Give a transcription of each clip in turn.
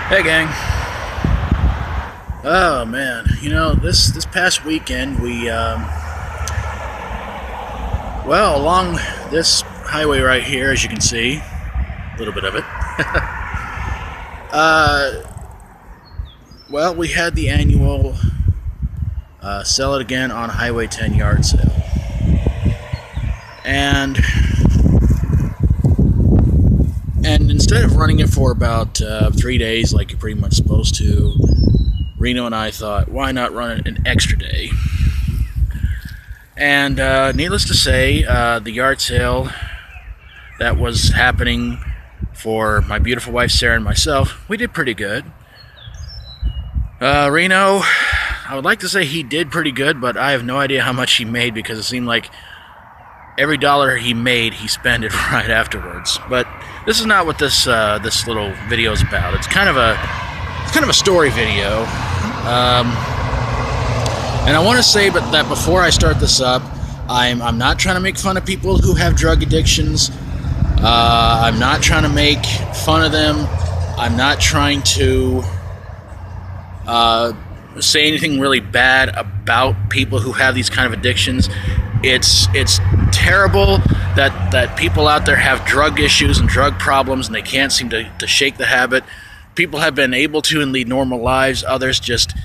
Hey gang. Oh man, this past weekend well, along this highway right here, as you can see, a little bit of it. uh, well, we had the annual Sell It Again on Highway 10 yard sale, and instead of running it for about 3 days, like you're pretty much supposed to, Reno and I thought, why not run it an extra day? And needless to say, the yard sale that was happening for my beautiful wife Sarah and myself, we did pretty good. Reno, I would like to say he did pretty good, but I have no idea how much he made, because it seemed like every dollar he made, he spent it right afterwards. But this is not what this little video is about. It's kind of a story video. And I want to say that before I start this up, I'm not trying to make fun of people who have drug addictions. I'm not trying to make fun of them. I'm not trying to say anything really bad about people who have these kind of addictions. It's terrible that people out there have drug issues and drug problems and they can't seem to shake the habit. People have been able to and lead normal lives. Others just,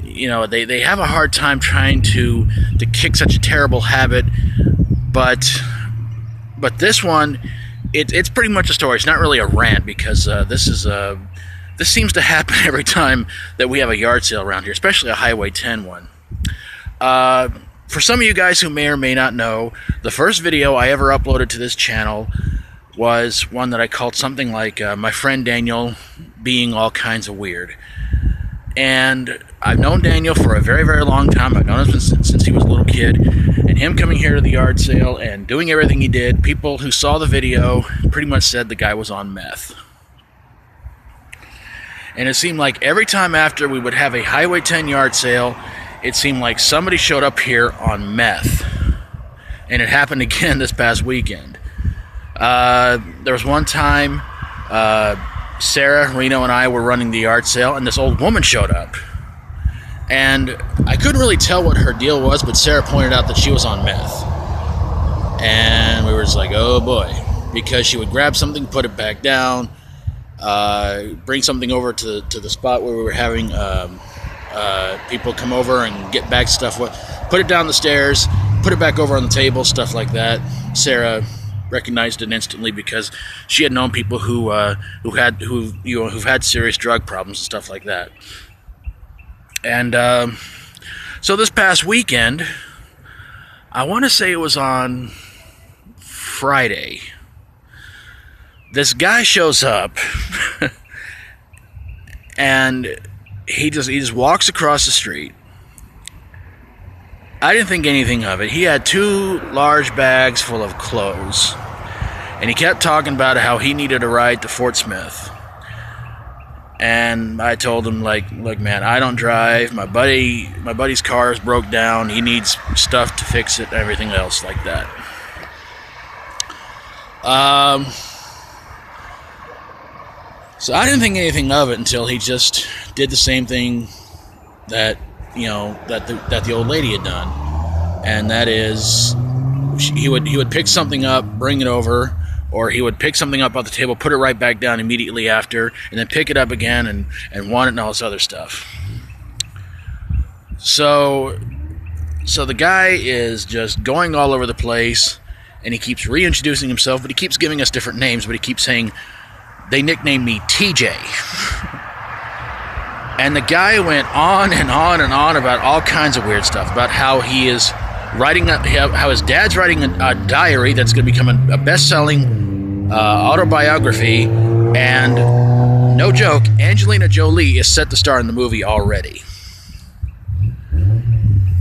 they have a hard time trying to kick such a terrible habit. But this one, it's pretty much a story. It's not really a rant, because this seems to happen every time that we have a yard sale around here, especially a Highway 10 one. For some of you guys who may or may not know, the first video I ever uploaded to this channel was one that I called something like My Friend Daniel Being All Kinds of Weird. And I've known Daniel for a very, very long time. I've known him since he was a little kid. And him coming here to the yard sale and doing everything he did, people who saw the video pretty much said the guy was on meth. And it seemed like every time after we would have a Highway 10 yard sale, it seemed like somebody showed up here on meth. And it happened again this past weekend. There was one time Sarah, Reno, and I were running the yard sale, and this old woman showed up. And I couldn't really tell what her deal was, but Sarah pointed out that she was on meth. And we were just like, oh boy. Because she would grab something, put it back down, bring something over to the spot where we were having people come over and get back stuff, put it down the stairs, put it back over on the table, stuff like that. Sarah recognized it instantly, because she had known people who've had serious drug problems and stuff like that. And so this past weekend, I want to say it was on Friday, this guy shows up and he just walks across the street. I didn't think anything of it. He had 2 large bags full of clothes, and he kept talking about how he needed a ride to Fort Smith. And I told him, look man, I don't drive. My buddy's car is broke down. He needs stuff to fix it and everything else like that. So I didn't think anything of it until he just did the same thing that the old lady had done, and that is he would pick something up, bring it over, or he would pick something up off the table, put it right back down immediately after, and then pick it up again and want it and all this other stuff. So the guy is just going all over the place, and he keeps reintroducing himself, but he keeps giving us different names, but he keeps saying, they nicknamed me TJ. And the guy went on and on and on about all kinds of weird stuff, about how he is how his dad's writing a diary that's going to become a best-selling autobiography, and no joke, Angelina Jolie is set to star in the movie already.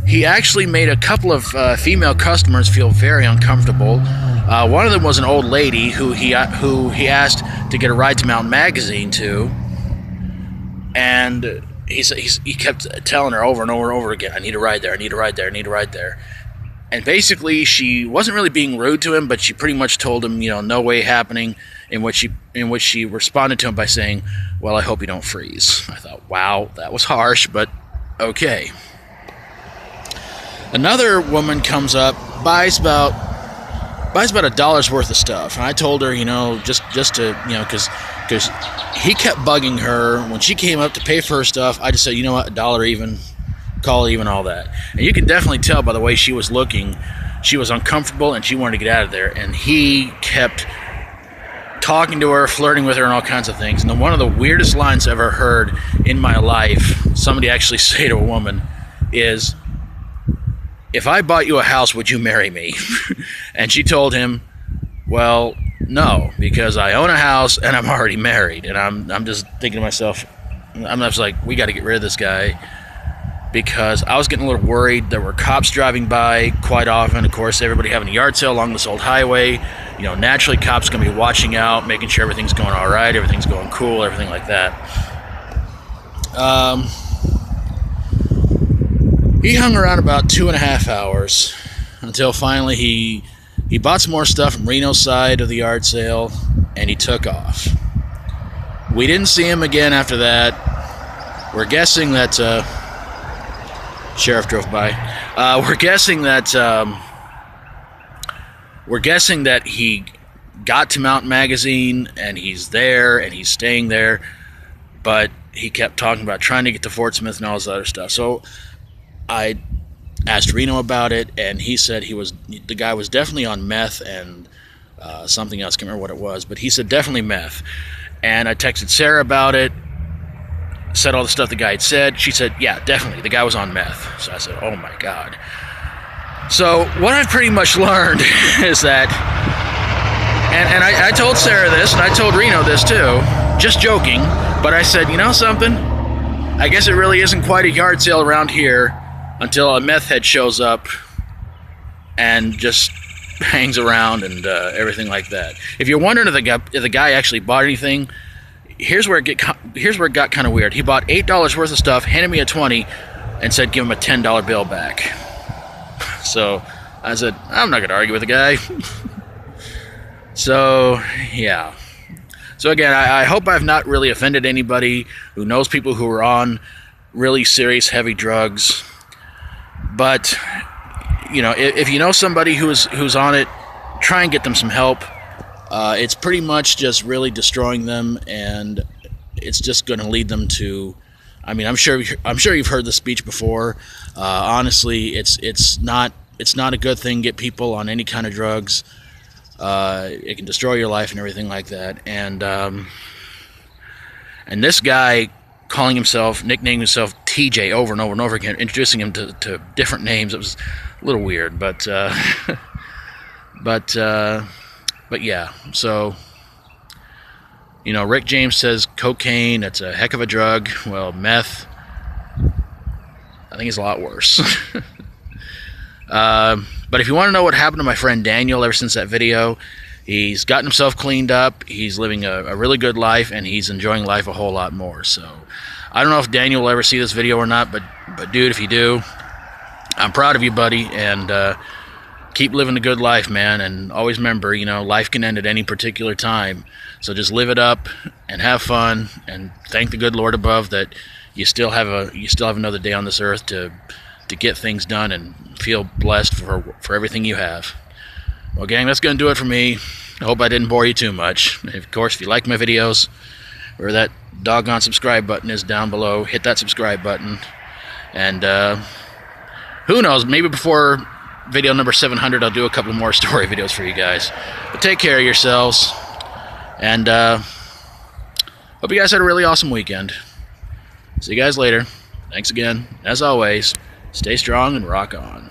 He actually made a couple of female customers feel very uncomfortable. One of them was an old lady who he asked to get a ride to Mountain Magazine to, and he kept telling her over and over and over again, I need a ride there, I need a ride there, I need a ride there. And basically, she wasn't really being rude to him, but she pretty much told him, no way happening. in which she responded to him by saying, "Well, I hope you don't freeze." I thought, wow, that was harsh, but okay. Another woman comes up, buys about $1 worth of stuff, and I told her, just to, because he kept bugging her when she came up to pay for her stuff. I just said, you know what, $1 even, call it even, all that. And you can definitely tell by the way she was looking, she was uncomfortable and she wanted to get out of there. And he kept talking to her, flirting with her, and all kinds of things. And one of the weirdest lines I've ever heard in my life, somebody actually say to a woman, is, "If I bought you a house, would you marry me?" And she told him, "Well, no, because I own a house and I'm already married." And I'm just thinking to myself, I'm just like, we got to get rid of this guy, because I was getting a little worried. There were cops driving by quite often. Of course, everybody having a yard sale along this old highway. Naturally, cops going to be watching out, making sure everything's going all right, everything's going cool, everything like that. He hung around about 2.5 hours until finally he bought some more stuff from Reno's side of the yard sale, and he took off. We didn't see him again after that. We're guessing that sheriff drove by. We're guessing that he got to Mountain Magazine and he's there and he's staying there, but he kept talking about trying to get to Fort Smith and all this other stuff. So I asked Reno about it, and he said the guy was definitely on meth and something else. Can't remember what it was, but he said definitely meth. And I texted Sarah about it, said all the stuff the guy had said. She said, yeah, definitely, the guy was on meth. So I said, oh my God. So what I've pretty much learned is that, and I told Sarah this, and I told Reno this too, just joking, but I said, you know something? I guess it really isn't quite a yard sale around here until a meth head shows up and just hangs around and everything like that. If you're wondering if the guy actually bought anything, here's where it got kind of weird. He bought $8 worth of stuff, handed me a $20, and said give him a $10 bill back. So I said, I'm not going to argue with the guy. So, yeah. So again, I hope I've not really offended anybody who knows people who are on really serious, heavy drugs. But, if you know somebody who's on it, try and get them some help. It's pretty much just really destroying them, and it's just going to lead them to, I'm sure you've heard the speech before. Honestly, it's not a good thing to get people on any kind of drugs. It can destroy your life and everything like that. And this guy nicknaming himself TJ over and over and over again, introducing him to different names. It was a little weird, but yeah. So, Rick James says cocaine, that's a heck of a drug. Well, meth, I think it's a lot worse. But if you want to know what happened to my friend Daniel ever since that video, he's gotten himself cleaned up, he's living a really good life, and he's enjoying life a whole lot more. So I don't know if Daniel will ever see this video or not, but dude, if you do, I'm proud of you, buddy, and keep living a good life, man. And always remember, life can end at any particular time. So just live it up and have fun, and thank the good Lord above that you still have another day on this earth to get things done and feel blessed for everything you have. Well, gang, that's going to do it for me. I hope I didn't bore you too much. Of course, if you like my videos, where that doggone subscribe button is down below, hit that subscribe button. And who knows, maybe before video number 700, I'll do a couple more story videos for you guys. But take care of yourselves, and hope you guys had a really awesome weekend. See you guys later. Thanks again. As always, stay strong and rock on.